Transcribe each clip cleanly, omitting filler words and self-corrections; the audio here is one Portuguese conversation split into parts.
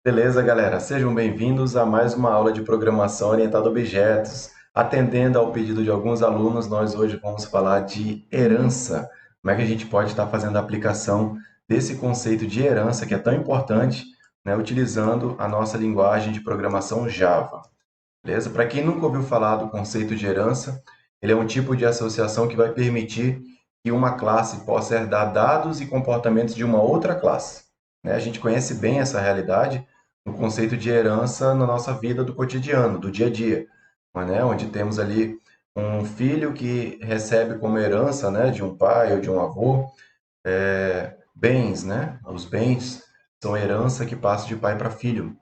Beleza, galera? Sejam bem-vindos a mais uma aula de programação orientada a objetos. Atendendo ao pedido de alguns alunos, nós hoje vamos falar de herança. Como é que a gente pode estar fazendo a aplicação desse conceito de herança, que é tão importante, né, utilizando a nossa linguagem de programação Java. Beleza? Para quem nunca ouviu falar do conceito de herança, ele é um tipo de associação que vai permitir que uma classe possa herdar dados e comportamentos de uma outra classe, né? A gente conhece bem essa realidade no conceito de herança na nossa vida do cotidiano, do dia a dia, né? Onde temos ali um filho que recebe como herança, né, de um pai ou de um avô, bens, né? Os bens são herança que passa de pai para filho.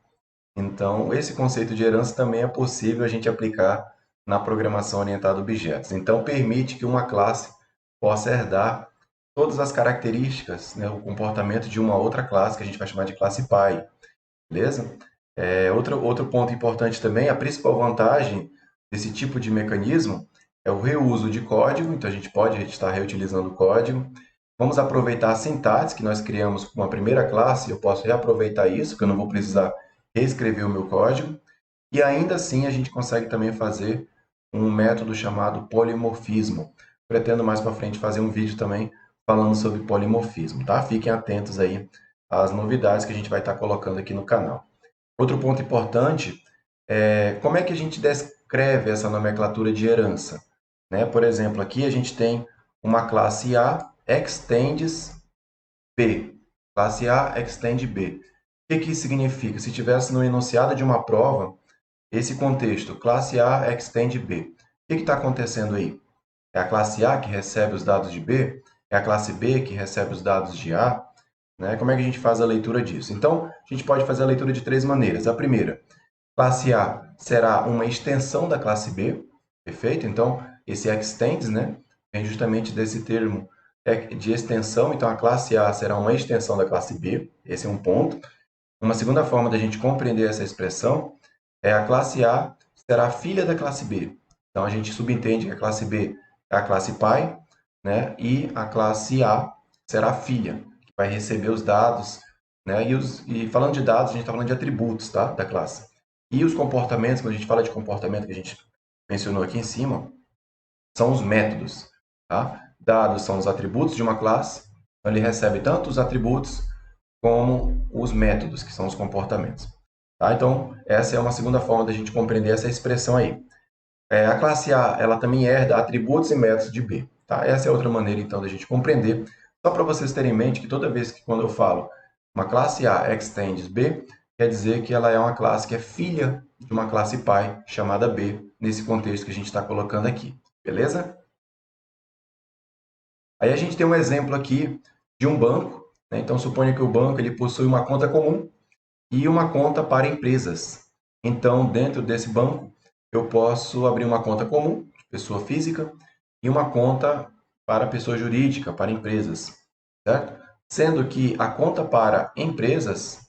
Então, esse conceito de herança também é possível a gente aplicar na programação orientada a objetos. Então, permite que uma classe possa herdar todas as características, né, o comportamento de uma outra classe, que a gente vai chamar de classe pai, beleza? Outro ponto importante também, a principal vantagem desse tipo de mecanismo é o reuso de código, então a gente pode estar reutilizando o código. Vamos aproveitar a sintaxe que nós criamos com a primeira classe, eu posso reaproveitar isso, que eu não vou precisar reescrever o meu código. E ainda assim a gente consegue também fazer um método chamado polimorfismo. Pretendo mais para frente fazer um vídeo também falando sobre polimorfismo, tá? Fiquem atentos aí às novidades que a gente vai estar colocando aqui no canal. Outro ponto importante é como é que a gente descreve essa nomenclatura de herança, né? Por exemplo, aqui a gente tem uma classe A extends B. Classe A extend B. O que que isso significa? Se tivesse no enunciado de uma prova, esse contexto, classe A extend B. O que está acontecendo aí? É a classe A que recebe os dados de B? É a classe B que recebe os dados de A? Né? Como é que a gente faz a leitura disso? Então, a gente pode fazer a leitura de três maneiras. A primeira, classe A será uma extensão da classe B, perfeito? Então, esse extends, né, vem justamente desse termo de extensão. Então, a classe A será uma extensão da classe B, esse é um ponto. Uma segunda forma da gente compreender essa expressão é a classe A será filha da classe B. Então, a gente subentende que a classe B é a classe pai, né? E a classe A será filha, que vai receber os dados, né? E falando de dados, a gente está falando de atributos, tá? Da classe. E os comportamentos, quando a gente fala de comportamento que a gente mencionou aqui em cima, são os métodos, tá? Dados são os atributos de uma classe, então ele recebe tanto os atributos como os métodos, que são os comportamentos. Tá? Então, essa é uma segunda forma da gente compreender essa expressão aí. A classe A, ela também herda atributos e métodos de B. Tá? Essa é outra maneira, então, da gente compreender. Só para vocês terem em mente que toda vez que quando eu falo uma classe A extends B, quer dizer que ela é uma classe que é filha de uma classe pai chamada B, nesse contexto que a gente está colocando aqui. Beleza? Aí a gente tem um exemplo aqui de um banco, né? Então, suponha que o banco ele possui uma conta comum e uma conta para empresas. Então, dentro desse banco, eu posso abrir uma conta comum, pessoa física, e uma conta para pessoa jurídica, para empresas, certo? Sendo que a conta para empresas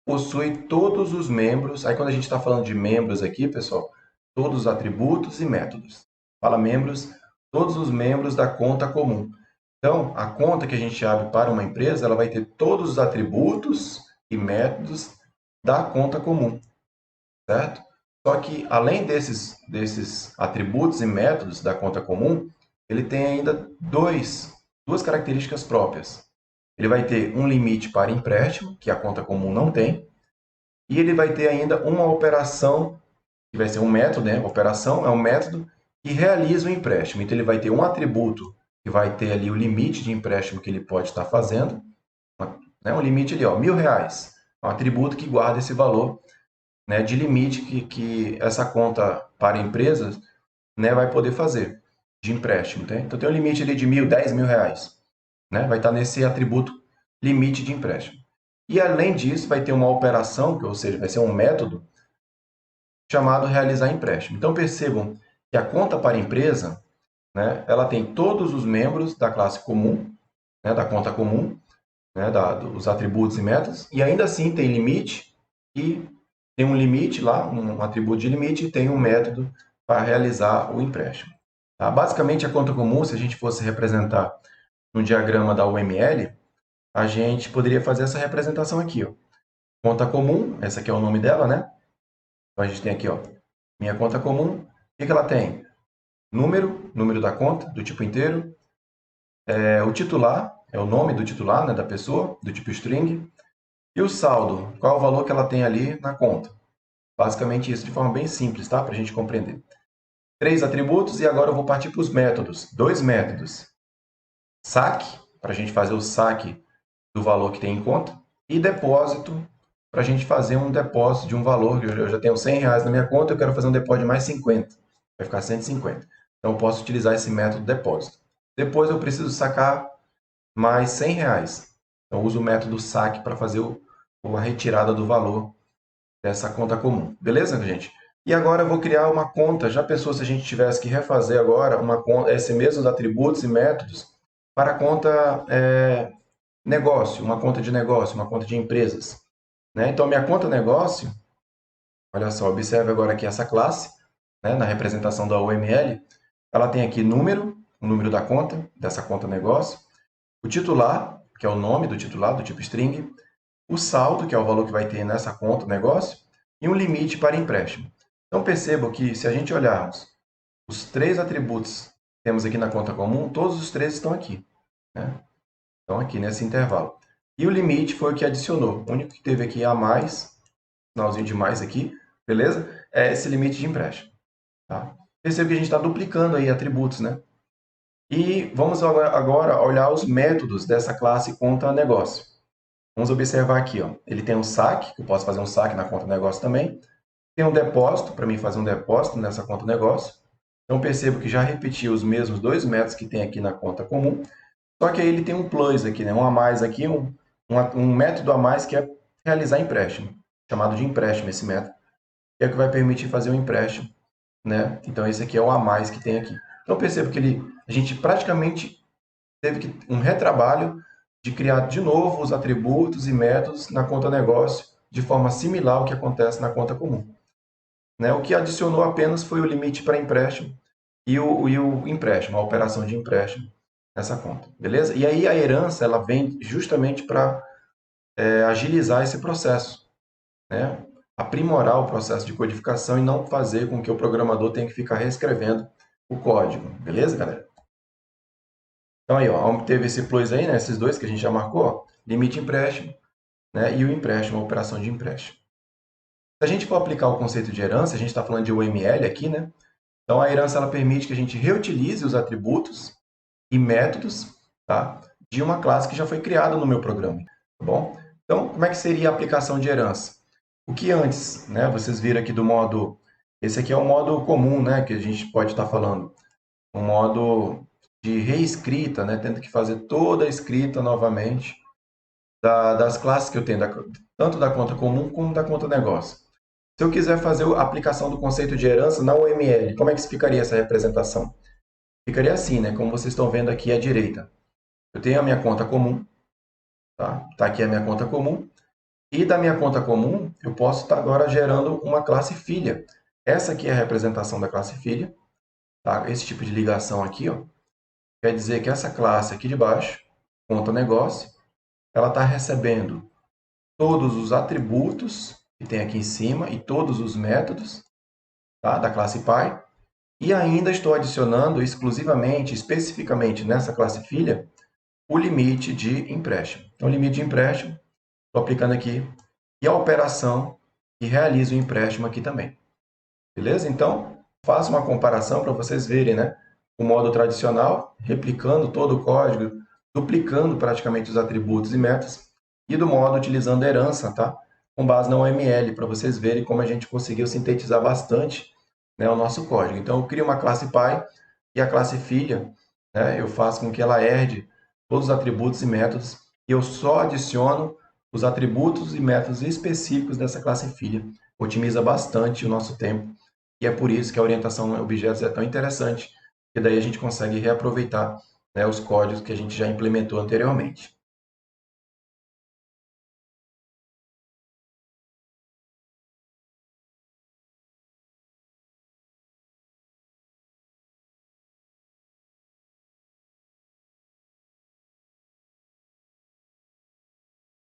possui todos os membros. Aí, quando a gente está falando de membros aqui, pessoal, todos os atributos e métodos. Fala membros, todos os membros da conta comum. Então, a conta que a gente abre para uma empresa, ela vai ter todos os atributos e métodos da conta comum, certo? Só que, além desses atributos e métodos da conta comum, ele tem ainda duas características próprias. Ele vai ter um limite para empréstimo, que a conta comum não tem, e ele vai ter ainda uma operação, que vai ser um método, né? Operação é um método que realiza o empréstimo. Então, ele vai ter um atributo que vai ter ali o limite de empréstimo que ele pode estar fazendo, né? Um limite ali, ó, R$ 1.000. É um atributo que guarda esse valor, né, de limite que essa conta para empresas, né, vai poder fazer de empréstimo. Tá? Então, tem um limite ali de R$ 1.000, R$ 10.000. Né? Vai estar nesse atributo limite de empréstimo. E, além disso, vai ter uma operação, ou seja, vai ser um método, chamado realizar empréstimo. Então, percebam que a conta para empresa, né, ela tem todos os membros da classe comum, né, da conta comum, né, dos atributos e métodos, e ainda assim tem limite, e tem um limite lá, um atributo de limite, e tem um método para realizar o empréstimo. Tá? Basicamente, a conta comum, se a gente fosse representar no diagrama da UML, a gente poderia fazer essa representação aqui. Ó. Conta comum, essa aqui é o nome dela, né? Então a gente tem aqui, ó, minha conta comum. O que que ela tem? Número da conta, do tipo inteiro. O titular, é o nome do titular, né, da pessoa, do tipo string. E o saldo, qual é o valor que ela tem ali na conta. Basicamente isso, de forma bem simples, tá? Para a gente compreender. 3 atributos e agora eu vou partir para os métodos. 2 métodos. Saque, para a gente fazer o saque do valor que tem em conta. E depósito, para a gente fazer um depósito de um valor. Eu já tenho R$100 na minha conta, eu quero fazer um depósito de mais 50. Vai ficar 150. Então eu posso utilizar esse método depósito. Depois eu preciso sacar mais R$100. Então eu uso o método saque para fazer a retirada do valor dessa conta comum. Beleza, gente? E agora eu vou criar uma conta. Já pensou se a gente tivesse que refazer agora uma conta, esses mesmos atributos e métodos para a conta negócio, uma conta de negócio, uma conta de empresas, né? Então, minha conta negócio, olha só, observe agora aqui essa classe, né, na representação da UML, ela tem aqui número, o número da conta, dessa conta negócio, o titular, que é o nome do titular, do tipo string, o saldo, que é o valor que vai ter nessa conta negócio, e um limite para empréstimo. Então, percebam que se a gente olharmos os 3 atributos que temos aqui na conta comum, todos os 3 estão aqui, né? Estão aqui nesse intervalo. E o limite foi o que adicionou. O único que teve aqui a mais, sinalzinho de mais aqui, beleza? É esse limite de empréstimo. Tá? Perceba que a gente está duplicando aí atributos, né? E vamos agora olhar os métodos dessa classe conta negócio. Vamos observar aqui, ó. Ele tem um saque, que eu posso fazer um saque na conta negócio também. Tem um depósito, para mim fazer um depósito nessa conta negócio. Então percebo que já repeti os mesmos 2 métodos que tem aqui na conta comum, só que aí ele tem um plus aqui, né? Um a mais aqui, um método a mais que é realizar empréstimo, chamado de empréstimo esse método, que é o que vai permitir fazer o empréstimo, né? Então esse aqui é o a mais que tem aqui. Então percebo que a gente praticamente teve um retrabalho de criar de novo os atributos e métodos na conta negócio de forma similar ao que acontece na conta comum, né? O que adicionou apenas foi o limite para empréstimo e o empréstimo, a operação de empréstimo nessa conta, beleza? E aí a herança ela vem justamente para agilizar esse processo, né? Aprimorar o processo de codificação e não fazer com que o programador tenha que ficar reescrevendo o código, beleza, galera? Então aí, ó, teve esse plus aí, né? Esses dois que a gente já marcou, ó, limite empréstimo, né? E o empréstimo, a operação de empréstimo. Se a gente for aplicar o conceito de herança, a gente está falando de UML aqui, né? Então a herança ela permite que a gente reutilize os atributos e métodos, tá, de uma classe que já foi criada no meu programa, tá bom? Então, como é que seria a aplicação de herança? O que antes, né, vocês viram aqui do modo, esse aqui é o modo comum, né, que a gente pode estar falando, um modo de reescrita, né, tendo que fazer toda a escrita novamente das classes que eu tenho, tanto da conta comum como da conta negócio. Se eu quiser fazer a aplicação do conceito de herança na UML, como é que ficaria essa representação? Ficaria assim, né, como vocês estão vendo aqui à direita. Eu tenho a minha conta comum, tá? Tá aqui a minha conta comum. E da minha conta comum, eu posso estar agora gerando uma classe filha. Essa aqui é a representação da classe filha, tá? Esse tipo de ligação aqui, ó, quer dizer que essa classe aqui de baixo, conta negócio, ela está recebendo todos os atributos que tem aqui em cima e todos os métodos, tá? Da classe pai. E ainda estou adicionando exclusivamente, especificamente nessa classe filha, o limite de empréstimo. Então, o limite de empréstimo, estou aplicando aqui, e a operação que realiza o empréstimo aqui também. Beleza? Então, faço uma comparação para vocês verem, né? O modo tradicional, replicando todo o código, duplicando praticamente os atributos e metas, e do modo utilizando herança, tá? Com base na OML, para vocês verem como a gente conseguiu sintetizar bastante, né, o nosso código. Então, eu crio uma classe pai e a classe filha, né, eu faço com que ela herde todos os atributos e métodos, e eu só adiciono os atributos e métodos específicos dessa classe filha. Otimiza bastante o nosso tempo, e é por isso que a orientação a objetos é tão interessante, porque daí a gente consegue reaproveitar, né, os códigos que a gente já implementou anteriormente.